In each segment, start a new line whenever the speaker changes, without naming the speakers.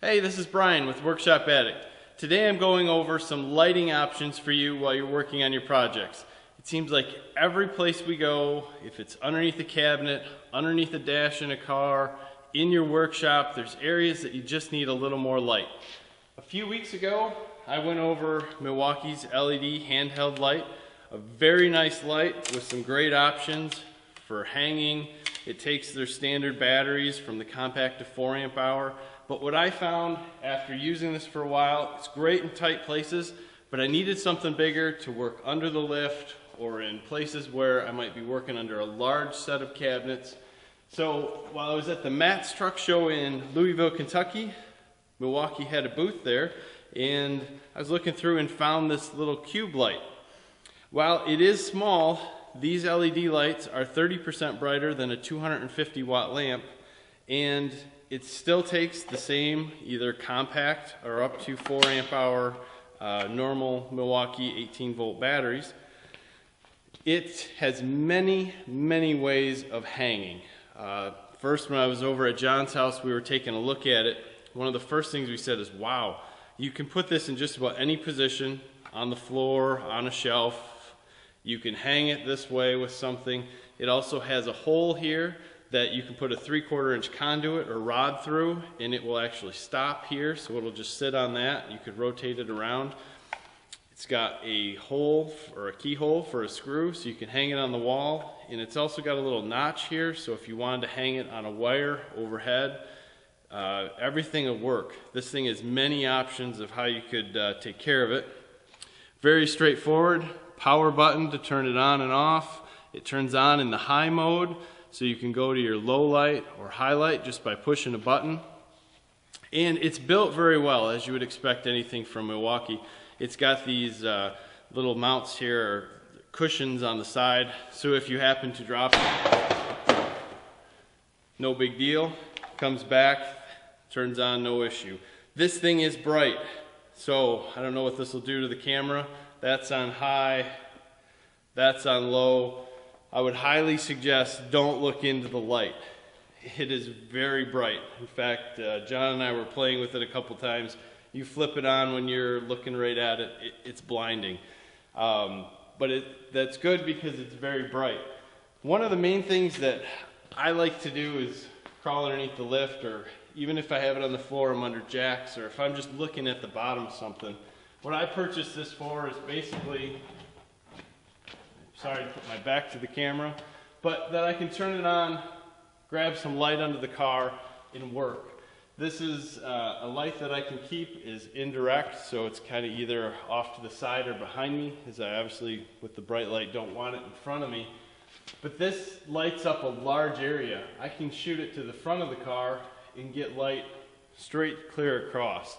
Hey, this is Brian with Workshop Addict. Today I'm going over some lighting options for you while you're working on your projects. It seems like every place we go, if it's underneath a cabinet, underneath a dash in a car, in your workshop, there's areas that you just need a little more light. A few weeks ago, I went over Milwaukee's LED handheld light. A very nice light with some great options for hanging. It takes their standard batteries from the compact to 4 amp hour. But what I found after using this for a while, it's great in tight places, but I needed something bigger to work under the lift or in places where I might be working under a large set of cabinets. So while I was at the Matt's Truck Show in Louisville, Kentucky, Milwaukee had a booth there, and I was looking through and found this little cube light. While it is small, these LED lights are 30% brighter than a 250 watt lamp, and it still takes the same either compact or up to 4 amp hour normal Milwaukee 18 volt batteries. It has many ways of hanging. First, when I was over at John's house, we were taking a look at it. One of the first things we said is, wow, you can put this in just about any position, on the floor, on a shelf. You can hang it this way with something. It also has a hole here that you can put a 3/4 inch conduit or rod through, and it will actually stop here, so it'll just sit on that. You could rotate it around. It's got a hole or a keyhole for a screw, so you can hang it on the wall, and it's also got a little notch here, so if you wanted to hang it on a wire overhead, everything will work. This thing has many options of how you could take care of it. Very straightforward. Power button to turn it on and off. It turns on in the high mode, so you can go to your low light or high light just by pushing a button. And it's built very well, as you would expect anything from Milwaukee. It's got these little mounts here, or cushions on the side, so if you happen to drop it, no big deal. Comes back, turns on, no issue. This thing is bright, so I don't know what this will do to the camera. That's on high, that's on low. I would highly suggest don't look into the light. It is very bright. In fact, John and I were playing with it a couple times. You flip it on when you're looking right at it, it's blinding. But that's good because it's very bright. One of the main things that I like to do is crawl underneath the lift, or even if I have it on the floor, I'm under jacks, or if I'm just looking at the bottom of something. What I purchased this for is basically, sorry to put my back to the camera, but that I can turn it on, grab some light under the car, and work. This is a light that I can keep is indirect, so it's kind of either off to the side or behind me, as I obviously, with the bright light, don't want it in front of me. But this lights up a large area. I can shoot it to the front of the car and get light straight clear across.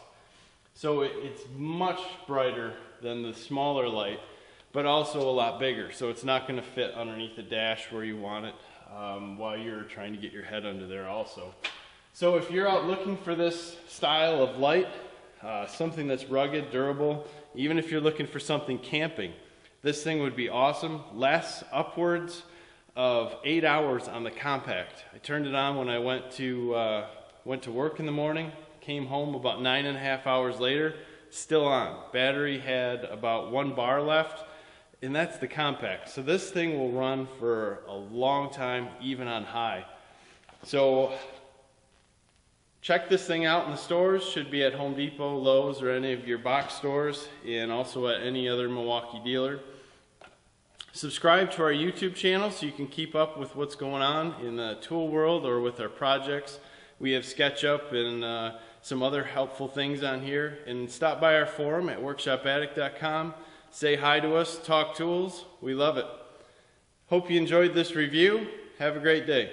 So it's much brighter than the smaller light, but also a lot bigger, so it's not going to fit underneath the dash where you want it while you're trying to get your head under there also. So if you're out looking for this style of light, something that's rugged, durable, even if you're looking for something camping, this thing would be awesome. Lasts upwards of 8 hours on the compact. I turned it on when I went to work in the morning, came home about 9.5 hours later, still on. Battery had about 1 bar left, and that's the compact. So this thing will run for a long time, even on high. So check this thing out in the stores. Should be at Home Depot, Lowe's, or any of your box stores, and also at any other Milwaukee dealer. Subscribe to our YouTube channel so you can keep up with what's going on in the tool world or with our projects. We have SketchUp and some other helpful things on here. And stop by our forum at workshopaddict.com. Say hi to us, talk tools. We love it. Hope you enjoyed this review. Have a great day.